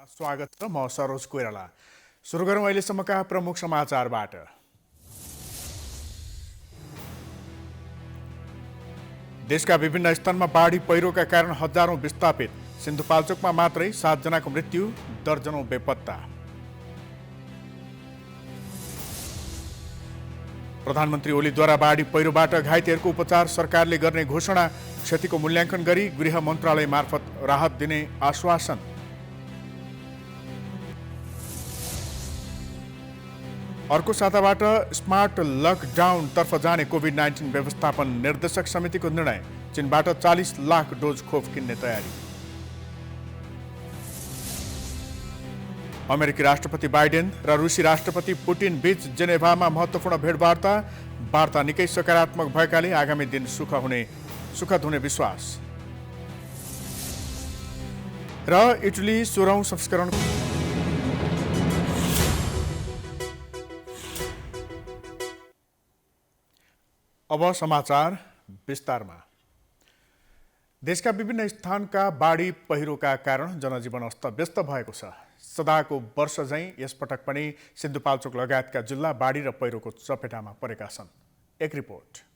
स्वागत छ। म सरोज कोइराला। सुरु गरौँ अहिलेसम्मका प्रमुख समाचारबाट। देशका विभिन्न स्थानमा बाढी पहिरोका कारण हजारौं विस्थापित। सिन्धुपाल्चोकमा मात्रै 7 जनाको मृत्यु, दर्जनौं बेपत्ता। प्रधानमन्त्री ओलीद्वारा बाढी पहिरोबाट घाइतेहरूको उपचार सरकारले गर्ने घोषणा। क्षतिको मूल्याङ्कन गरी गृह मन्त्रालय मार्फत राहत दिने आश्वासन। अर्को साताबाट स्मार्ट लकडाउनतर्फ जाने कोभिड-19 व्यवस्थापन निर्देशक समितिको निर्णय। चीनबाट 40 लाख डोज खोप किन्ने तयारी। अमेरिकी राष्ट्रपति बाइडेन र रुसी राष्ट्रपति पुटिन बीच जेनेभामा महत्त्वपूर्ण भेटवार्ता। वार्ता निकै सकारात्मक भएकाले आगामी दिन सुखद हुने विश्वास। र इटली 16औं संस्करण अब समाचार विस्तारमा। देशका विभिन्न स्थानका बाढी पहिरोका कारण जनजीवन अस्तव्यस्त भएको छ। सदाको वर्ष झैं यसपटक पनि सिन्धुपाल्चोक लगायतका जिल्ला बाढी र पहिरोको चपेटामा परेका छन्। एक रिपोर्ट।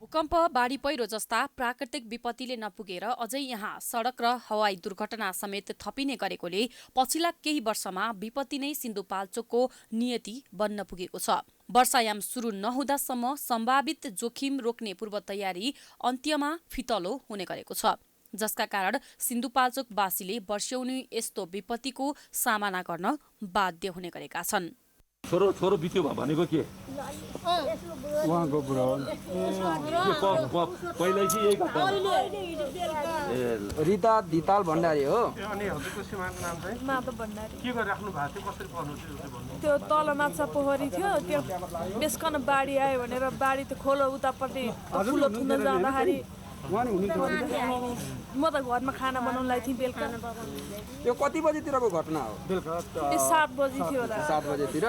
भूकम्प, बाढी पहिरो जस्ता प्राकृतिक विपत्तिले नपुगेर अझै यहाँ सडक र हवाई दुर्घटना समेत थपिने गरेकोले पछिल्ला केही वर्षमा विपत्ति नै सिन्धुपाल्चोकको नियति बन्न पुगेको छ। वर्षायाम सुरु नहुँदासम्म सम्भावित जोखिम रोक्ने पूर्व तयारी अन्त्यमा फितलो हुने गरेको छ, जसका कारण सिन्धुपाल्चोकवासीले वर्षौनी यस्तो विपत्तिको सामना गर्न बाध्य हुने गरेका छन्। छोरो बित्यो भनेको के उहाँको बुढा पहिल्यै चाहिँ यही घटना रिता दिताल भण्डारी हो। अनि हजुरको सीमाको नाम चाहिँ माधव भण्डारी। के गरिराख्नु भएको थियो, कसरी पर्नु थियो? त्यो तल माछा पोखरी थियो, त्यो बेसकन बाढी आयो भनेर बाढी त खोलो उतापट्टि ठुलो थुन जाँदाखेरि म त घरमा खाना बनाउनलाई थिएँ बेलुका। यो कति बजेतिरको घटना हो? बेलुका 7 बजी थियो होला। 7 बजेतिर।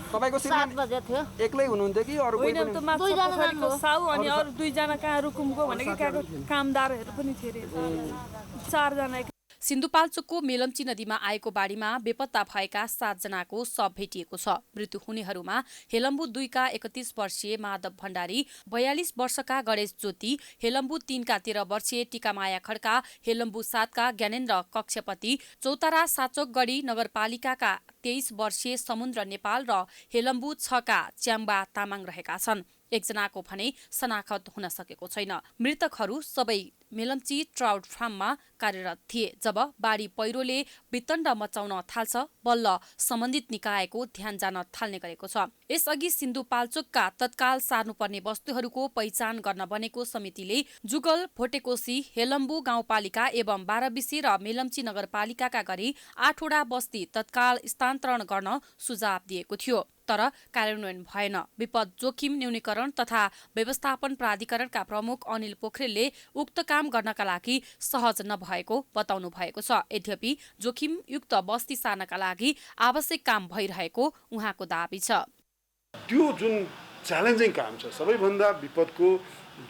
तपाईको श्रीमान 7 बजे थियो। एक्लै हुनुहुन्थ्यो कि अरु कोही होइन, पनि? त्यो माछा पोखरीको साउ अनि अरू 2 जना कहाँ रुकुमको भनेको कहाँको कामदारहरू पनि थिए रे। 4 जना। सिन्धुपाल्चोकको मेलम्ची नदीमा आएको बाढीमा बेपत्ता भएका 7 जनाको शव भेटिएको छ। मृत्यु हुनेहरूमा हेलम्बु 2 का 31 वर्षीय माधव भण्डारी, 42 वर्षका गणेश ज्योति, हेलम्बु 3 का 13 वर्षीय टिकामाया खड्का, हेलम्बु 7 का ज्ञानेन्द्र कक्षपति, चौतारा साचोकगढी नगरपालिकाका 23 वर्षीय समुद्र नेपाल र हेलम्बु 6 का च्याम्बा तामाङ रहेका छन्। एकजनाको भने शनाखत हुन सकेको छैन। मृतकहरू सबै मेलम्ची ट्राउट फार्ममा कार्यरत थिए। जब बाढी पहिरोले वितण्ड मचाउन थाल्छ, बल्ल सम्बन्धित निकायको ध्यान जान थाल्ने गरेको छ। यसअघि सिन्धुपाल्चोकका तत्काल सार्नुपर्ने वस्तुहरूको पहिचान गर्न बनेको समितिले जुगल, भोटेकोशी, हेलम्बु गाउँपालिका एवं बाह्रबिसी र मेलम्ची नगरपालिकाका गरी 8 वटा बस्ती तत्काल स्थानान्तरण गर्न सुझाव दिएको थियो, तर कार्यान्वयन भएन। विपद जोखिम न्यूनीकरण तथा व्यवस्थापन प्राधिकरणका प्रमुख अनिल पोखरेलले उक्त काम गर्नका लागि सहज नभएको बताउनु भएको छ। यद्यपि जोखिमयुक्त बस्ती सार्नका लागि आवश्यक काम भइरहेको उहाँको दाबी छ। त्यो जुन च्यालेन्जिङ काम छ, सबैभन्दा विपदको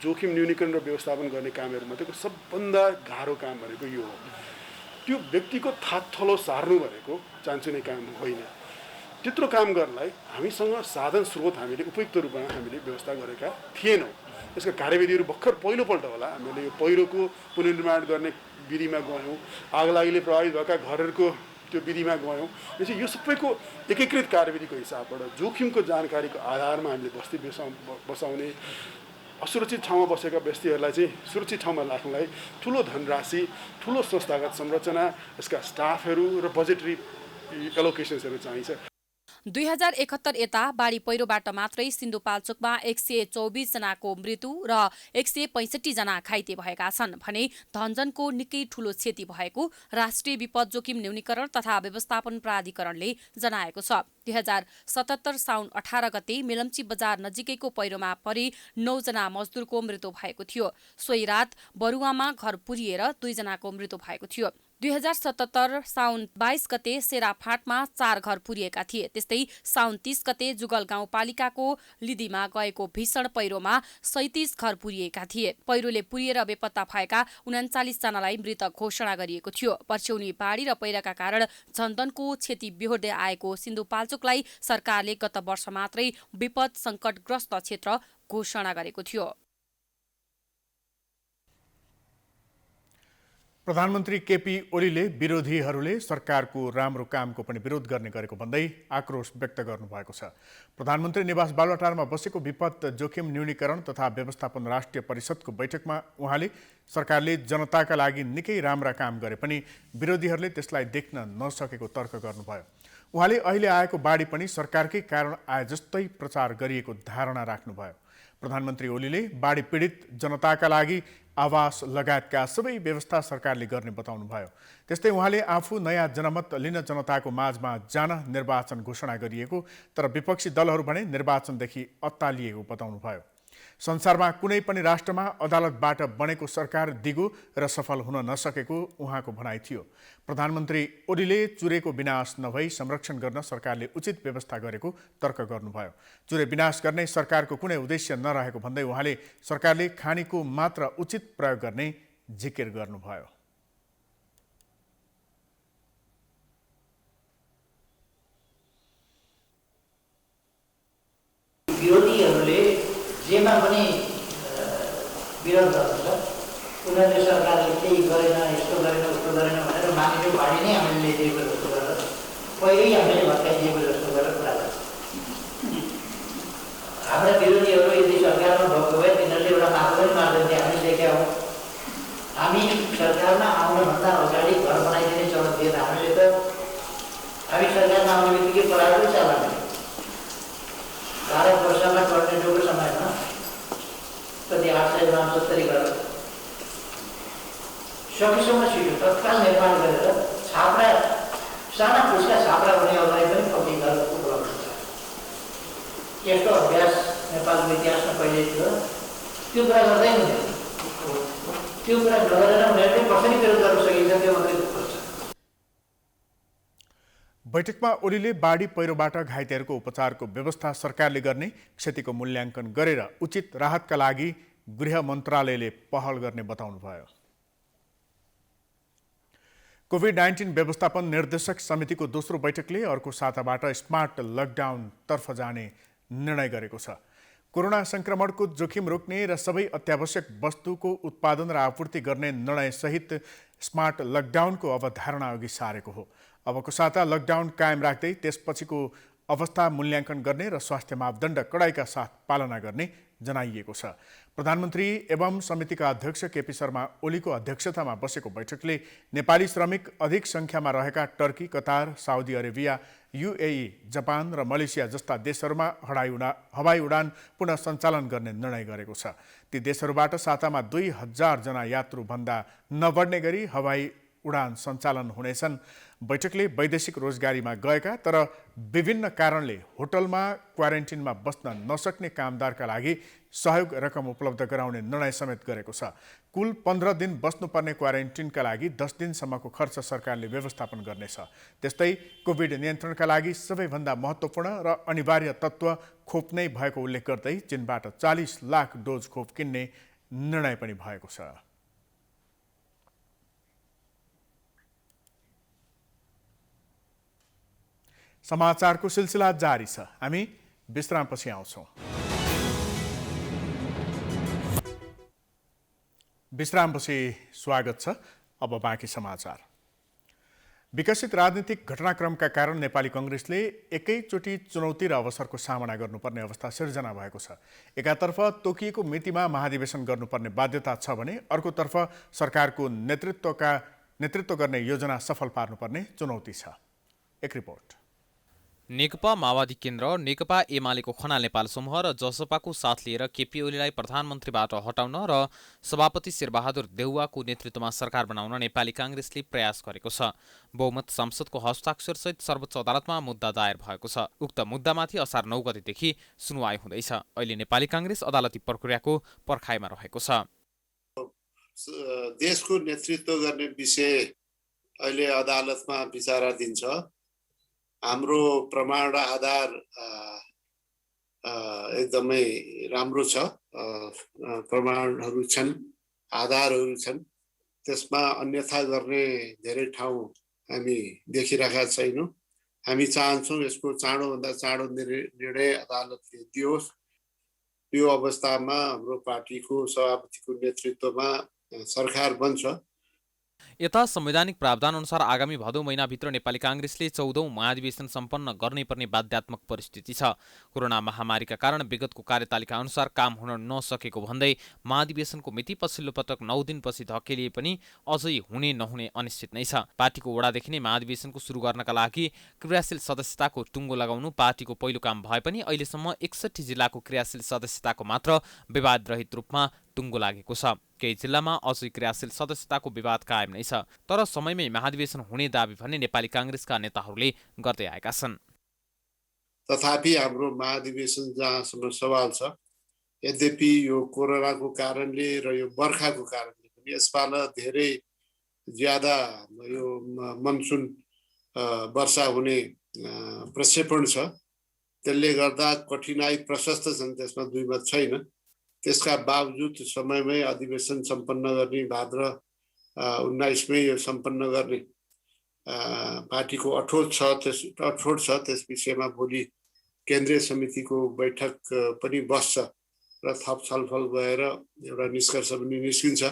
जोखिम न्यूनीकरण र व्यवस्थापन गर्ने कामहरूमध्येको सबभन्दा गाह्रो काम भनेको यो हो। त्यो व्यक्तिको थाकथलो सार्नु भनेको चान्चुने काम होइन। त्यत्रो काम गर्नलाई हामीसँग साधन स्रोत हामीले उपयुक्त रूपमा हामीले व्यवस्था गरेका थिएनौँ। यसका कार्यविधिहरू भर्खर पहिलोपल्ट होला हामीले यो पहिरोको पुनर्निर्माण गर्ने विधिमा गयौँ, आगलागीले प्रभावित भएका घरहरूको त्यो विधिमा गयौँ। यो सबैको एकीकृत कार्यविधिको हिसाबबाट जोखिमको जानकारीको आधारमा हामीले बस्ती बसाउने, असुरक्षित ठाउँमा बसेका व्यक्तिहरूलाई चाहिँ सुरक्षित ठाउँमा राख्नलाई ठुलो धनराशि, ठुलो संस्थागत संरचना, यसका स्टाफहरू र बजेटरी एलोकेसन्सहरू चाहिन्छ। 2071 यता बाढी पहिरोबाट मात्रै सिन्धुपाल्चोकमा 124 जनाको मृत्यु र 165 जना घाइते भएका छन् भने धनजनको निकै ठूलो क्षति भएको राष्ट्रिय विपद जोखिम न्यूनीकरण तथा व्यवस्थापन प्राधिकरणले जनाएको छ। 2077 साउन 18 गते मेलम्ची बजार नजिकैको पहिरोमा परि 9 जना मजदुरको मृत्यु भएको थियो। सोही रात बरुवामा घर पुरिएर 2 जनाको मृत्यु भएको थियो। 2077 साउन 22 गते सेराफाँटमा 4 घर पुरिएका थिए। त्यस्तै साउन 30 गते जुगल गाउँपालिकाको लिदीमा गएको भीषण पहिरोमा 37 घर पुरिएका थिए। पहिरोले पुरिएर बेपत्ता भएका 39 जनालाई मृत घोषणा गरिएको थियो। पर्स्यौनी बाढी र पहिरोका कारण जनधनको क्षति बेहोर्दै आएको सिन्धुपाल्चोकलाई सरकारले गत वर्ष मात्रै विपद सङ्कटग्रस्त क्षेत्र घोषणा गरेको थियो। प्रधानमन्त्री केपी ओलीले विरोधीहरूले सरकारको राम्रो कामको पनि विरोध गर्ने गरेको भन्दै आक्रोश व्यक्त गर्नुभएको छ। प्रधानमन्त्री निवास बालुवाटारमा बसेको विपद जोखिम न्यूनीकरण तथा व्यवस्थापन राष्ट्रिय परिषदको बैठकमा उहाँले सरकारले जनताका लागि निकै राम्रा काम गरे पनि विरोधीहरूले त्यसलाई देख्न नसकेको तर्क गर्नुभयो। उहाँले अहिले आएको बाढी पनि सरकारकै कारण आए जस्तै प्रचार गरिएको धारणा राख्नुभयो। प्रधानमन्त्री ओलीले बाढी पीडित जनताका लागि आवास लगायतका सबै व्यवस्था सरकारले गर्ने बताउनुभयो। त्यस्तै उहाँले आफू नयाँ जनमत लिन जनताको माझमा जान निर्वाचन घोषणा गरिएको तर विपक्षी दलहरू भने निर्वाचनदेखि अत्तालिएको बताउनुभयो। संसारमा कुनै पनि राष्ट्रमा अदालतबाट बनेको सरकार दिगो र सफल हुन नसकेको उहाँको भनाइ थियो। प्रधानमन्त्री ओलीले चुरेको विनाश नभई संरक्षण गर्न सरकारले उचित व्यवस्था गरेको तर्क गर्नुभयो। चुरे विनाश गर्ने सरकारको कुनै उद्देश्य नरहेको भन्दै उहाँले सरकारले खानीको मात्र उचित प्रयोग गर्ने जिकिर गर्नुभयो। विरोधीहरूले जेमा पनि विरोध गर्नुहुन्छ, उनीहरूले सरकारले केही गरेन, यस्तो गरेन, उस्तो गरेन भनेर मानिसको बाढी नै हामीले ल्याइदिएको जस्तो गरेर, पहिल्यै हामीले भत्काइदिएको जस्तो गरेर कुरा गर्छ। हाम्रा विरोधीहरू यदि सरकारमा भएको भए तिनीहरूले एउटा माथो पनि मार्दैन थियो, हामी देखेका हौँ। हामी सरकारमा आउनुभन्दा अगाडि घर बनाइदिने चलन थिएन। हामीले त हामी सरकारमा आउने बित्तिकै पढाएकै चलन। भारत वर्षमा टर्नेडोको समयमा कति 869 गरेर सकेसम्म छिटो तत्काल निर्माण गरेर छाप्रा साना पुस्का छाप्रा हुनेहरूलाई पनि पक्की घर उपलब्ध छ। यस्तो अभ्यास नेपालको इतिहासमा कहिले थियो? त्यो कुरा गर्दै हुँदैन। त्यो कुरा नगरेर उनीहरूले कसरी विरोध गर्न सकिन्छ त्यो मात्रै दुःख छ। बैठकमा ओलीले बाढी पहिरोबाट घाइतेहरूको उपचारको व्यवस्था सरकारले गर्ने, क्षतिको मूल्याङ्कन गरेर उचित राहतका लागि गृह मन्त्रालयले पहल गर्ने बताउनुभयो। कोभिड-19 व्यवस्थापन निर्देशक समितिको दोस्रो बैठकले अर्को साताबाट स्मार्ट लकडाउनतर्फ जाने निर्णय गरेको छ। कोरोना संक्रमणको जोखिम रोक्ने र सबै अत्यावश्यक वस्तुको उत्पादन र आपूर्ति गर्ने निर्णयसहित स्मार्ट लकडाउनको अवधारणा अघि सारेको हो। अबको साता लकडाउन कायम राख्दै त्यसपछिको अवस्था मूल्याङ्कन गर्ने र स्वास्थ्य मापदण्ड कडाइका साथ पालना गर्ने जनाइएको छ। प्रधानमन्त्री एवं समितिका अध्यक्ष केपी शर्मा ओलीको अध्यक्षतामा बसेको बैठकले नेपाली श्रमिक अधिक सङ्ख्यामा रहेका Turkey, Qatar, Saudi Arabia, UAE, Japan र मलेसिया जस्ता देशहरूमा हवाई उडान पुनः सञ्चालन गर्ने निर्णय गरेको छ। ती देशहरूबाट सातामा 2000 जना यात्रुभन्दा नबढ्ने गरी हवाई उडान सञ्चालन हुनेछन्। बैठकले वैदेशिक रोजगारीमा गएका तर विभिन्न कारणले होटलमा क्वारेन्टिनमा बस्न नसक्ने कामदारका लागि सहयोग रकम उपलब्ध गराउने निर्णय समेत गरेको छ। कुल 15 दिन बस्नुपर्ने क्वारेन्टिनका लागि 10 दिनसम्मको खर्च सरकारले व्यवस्थापन गर्नेछ। त्यस्तै कोभिड नियन्त्रणका लागि सबैभन्दा महत्त्वपूर्ण र अनिवार्य तत्त्व खोप नै भएको उल्लेख गर्दै चीनबाट 40 लाख डोज खोप किन्ने निर्णय पनि भएको छ। समाचारको सिलसिला जारी छ। हामी विश्रामपछि आउँछौँ। विश्रामपछि स्वागत छ। अब बाँकी समाचार। विकसित राजनीतिक घटनाक्रमका कारण नेपाली कांग्रेसले एकैचोटि चुनौती र अवसरको सामना गर्नुपर्ने अवस्था सिर्जना भएको छ। एकातर्फ तोकिएको मितिमा महाधिवेशन गर्नुपर्ने बाध्यता छ भने अर्कोतर्फ सरकारको नेतृत्व गर्ने योजना सफल पार्नुपर्ने चुनौती छ। एक रिपोर्ट। नेकपा माओवादी केन्द्र, नेकपा एमालेको खनाल नेपाल समूह र जसपाको साथ लिएर केपी ओलीलाई प्रधानमन्त्रीबाट हटाउन र सभापति शेरबहादुर देउवाको नेतृत्वमा सरकार बनाउन नेपाली काङ्ग्रेसले प्रयास गरेको छ। बहुमत सांसदको हस्ताक्षरसहित सर्वोच्च अदालतमा मुद्दा दायर भएको छ। उक्त मुद्दामाथि असार 9 गतेदेखि सुनवाई हुँदैछ। अहिले नेपाली काङ्ग्रेस अदालती प्रक्रियाको पर्खाइमा रहेको छ। देशको नेतृत्व गर्ने विषय अहिले अदालतमा विचाराधीन छ। हाम्रो प्रमाण र आधार एकदमै राम्रो छ। प्रमाणहरू छन्, आधारहरू छन्। त्यसमा अन्यथा गर्ने धेरै ठाउँ हामी देखिरहेका छैनौँ। हामी चाहन्छौँ यसको चाँडोभन्दा चाँडो निर्णय अदालतले दियोस्। यो अवस्थामा हाम्रो पार्टीको सभापतिको नेतृत्वमा सरकार बन्छ। यता संवैधानिक प्रावधान अनुसार आगामी भदौ महिनाभित्र नेपाली काङ्ग्रेसले 14औं महाधिवेशन सम्पन्न गर्नै पर्ने बाध्यात्मक परिस्थिति छ। कोरोना महामारीका कारण विगतको कार्यतालिका अनुसार काम हुन नसकेको भन्दै महाधिवेशनको मिति पछिल्लो पटक 9 दिनपछि धकेलिए पनि अझै हुने नहुने अनिश्चित नै छ। पार्टीको वडादेखि नै महाधिवेशनको सुरु गर्नका लागि क्रियाशील सदस्यताको टुङ्गो लगाउनु पार्टीको पहिलो काम भए पनि अहिलेसम्म 61 जिल्लाको क्रियाशील सदस्यताको मात्र विवादरहित रूपमा टुङ्गो लागेको छ। केही जिल्लामा अझै क्रियाशील सदस्यताको विवाद कायम नै छ। तर समयमै महाधिवेशन हुने दावी भन्ने नेपाली काङ्ग्रेसका नेताहरूले गर्दै आएका छन्। तथापि हाम्रो महाधिवेशन जहाँसम्म सवाल छ, यद्यपि यो कोरोनाको कारणले र यो बर्खाको कारणले पनि यसपालि धेरै ज्यादा यो मनसुन वर्षा हुने प्रक्षेपण छ। त्यसले गर्दा कठिनाई प्रशस्त छन्, त्यसमा दुई मत छैन। त्यसका बावजुद समयमै अधिवेशन सम्पन्न गर्ने भाद्र 19मै यो सम्पन्न गर्ने पार्टीको अठोट छ। त्यस विषयमा भोलि केन्द्रीय समितिको बैठक पनि बस्छ र थप छलफल भएर एउटा निष्कर्ष पनि निस्किन्छ।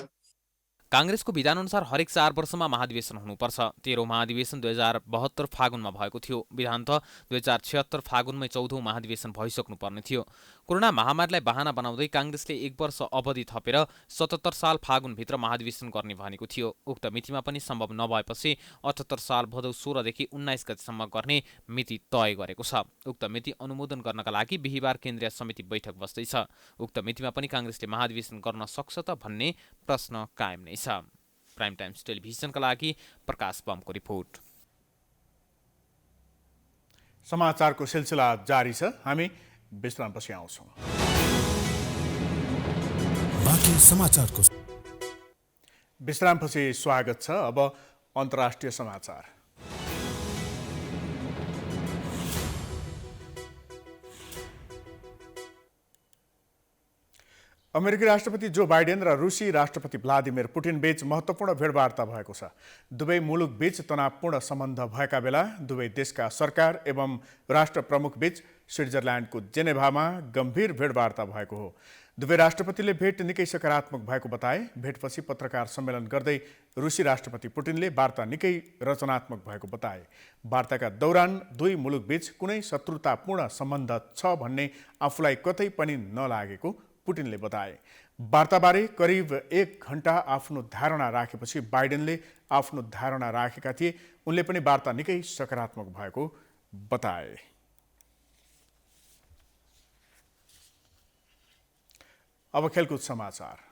काङ्ग्रेसको विधानअनुसार हरेक 4 वर्षमा महाधिवेशन हुनुपर्छ। 13औं महाधिवेशन 2072 फागुनमा भएको थियो। विधान त 2076 फागुनमै 14औं महाधिवेशन भइसक्नुपर्ने थियो। कोरोना महामारीलाई बहाना बनाउँदै काङ्ग्रेसले 1 वर्ष अवधि थपेर 77 साल फागुनभित्र महाधिवेशन गर्ने भनेको थियो। उक्त मितिमा पनि सम्भव नभएपछि 78 साल भदौ 16 देखि 19 गतेसम्म गर्ने मिति तय गरेको छ। उक्त मिति अनुमोदन गर्नका लागि बिहीबार केन्द्रीय समिति बैठक बस्दैछ। उक्त मितिमा पनि काङ्ग्रेसले महाधिवेशन गर्न सक्छ त भन्ने प्रश्न कायम नै छ। प्राइम टाइम्स टेलिभिजनका लागि प्रकाश बमको रिपोर्ट। समाचारको सिलसिला जारी छ। हामी विश्रामपछि आउँछौँ। बाँकी समाचारको विश्रामपछि स्वागत छ। अब अन्तर्राष्ट्रिय समाचार। अमेरिकी राष्ट्रपति जो बाइडेन र रुसी राष्ट्रपति भ्लादिमिर पुटिन बीच महत्त्वपूर्ण भेटवार्ता भएको छ। दुवै मुलुक बीच तनावपूर्ण सम्बन्ध भएका बेला दुवै देशका सरकार एवं राष्ट्र प्रमुख बीच स्विट्जरल्यान्डको जेनेभामा गम्भीर भेटवार्ता भएको हो। दुवै राष्ट्रपतिले भेट निकै सकारात्मक भएको बताए। भेटपछि पत्रकार सम्मेलन गर्दै रुसी राष्ट्रपति पुटिनले वार्ता निकै रचनात्मक भएको बताए। वार्ताका दौरान दुई मुलुक बीच कुनै शत्रुतापूर्ण सम्बन्ध छ भन्ने आफूलाई कतै पनि नलागेको पुटिनले बताए। वार्ताबारे करिब 1 घण्टा आफ्नो धारणा राखेपछि बाइडेनले आफ्नो धारणा राखेका थिए। उनले पनि वार्ता निकै सकारात्मक भएको बताए। अब खेलकुद समाचार।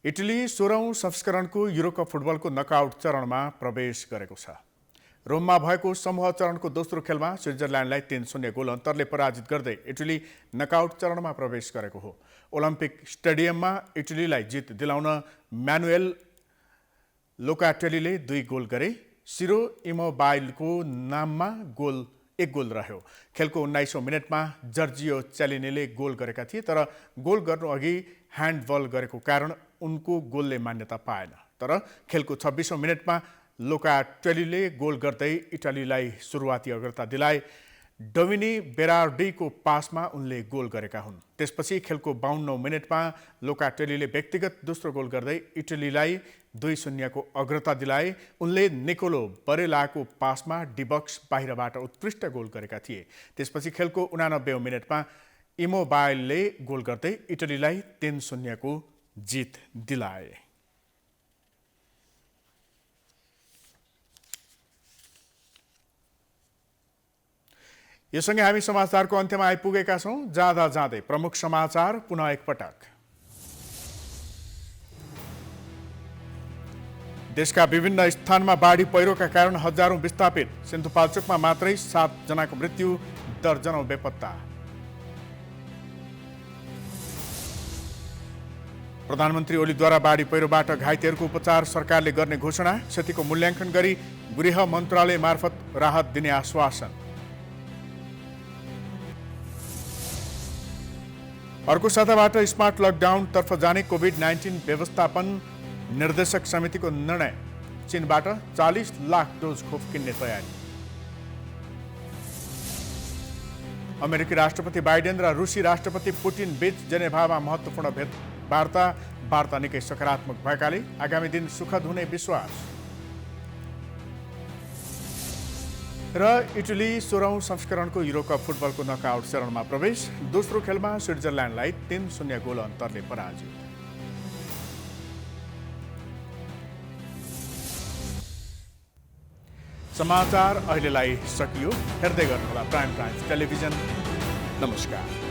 इटली 16औं संस्करणको युरोकप फुटबलको नकआउट चरणमा प्रवेश गरेको छ। रोममा भएको समूह चरणको दोस्रो खेलमा स्विट्जरल्यान्डलाई 3-0 गोल अन्तरले पराजित गर्दै इटली नकआउट चरणमा प्रवेश गरेको हो। ओलम्पिक स्टेडियममा इटलीलाई जित दिलाउन म्यानुएल लोकाटेलीले 2 गोल गरे। सिरो इमोबाइलको नाममा 1 गोल रह्यो। खेलको 19औं मिनेटमा जर्जियो च्यालिनीले गोल गरेका थिए, तर गोल गर्नु अघि ह्यान्डबल गरेको कारण उनको गोलले मान्यता पाएन। तर खेलको 26औं मिनेटमा लोकाटेलीले गोल गर्दै इटालीलाई सुरुवाती अग्रता दिलाए। डोमिनी बेरार्डीको पासमा उनले गोल गरेका हुन्। त्यसपछि खेलको 52औं मिनेटमा लोकाटेलीले व्यक्तिगत दोस्रो गोल गर्दै इटलीलाई 2-0 को अग्रता दिलाए। उनले निकोलो बरेलाको पासमा डिबक्स बाहिरबाट उत्कृष्ट गोल गरेका थिए। त्यसपछि खेलको 89औं मिनेटमा इमोबाइलले गोल गर्दै इटलीलाई 3-0 को जित दिलाए। यो सँगै हामी समाचारको अन्त्यमा आइपुगेका छौँ। जाँदा जाँदै प्रमुख समाचार पुनः एकपटक। देशका विभिन्न स्थानमा बाढी पहिरोका कारण हजारौं विस्थापित, सिन्धुपाल्चोकमा मात्रै 7 जनाको मृत्यु, दर्जनौं बेपत्ता। प्रधानमन्त्री ओलीद्वारा बाढी पहिरोबाट घाइतेहरूको उपचार सरकारले गर्ने घोषणा, क्षतिको मूल्याङ्कन गरी गृह मन्त्रालय मार्फत राहत दिने आश्वासन। अर्को साताबाट स्मार्ट लकडाउनतर्फ जाने कोभिड-19 व्यवस्थापन निर्देशक समितिको निर्णय, चीनबाट 40 लाख डोज खोप किन्ने तयारी। अमेरिकी राष्ट्रपति बाइडेन र रुसी राष्ट्रपति पुटिन बीच जेनेभामा महत्त्वपूर्ण वार्ता निकै सकारात्मक भएकाले आगामी दिन सुखद हुने विश्वास। र इटली 16औं संस्करणको युरोकप फुटबलको नकआउट चरणमा प्रवेश, दोस्रो खेलमा स्विट्जरल्यान्डलाई 3-0 गोल अन्तरले पराजित। समाचार अहिलेलाई सकियो। हेर्दै गर्नुहोला प्राइम टाइम्स टेलिभिजन। नमस्कार।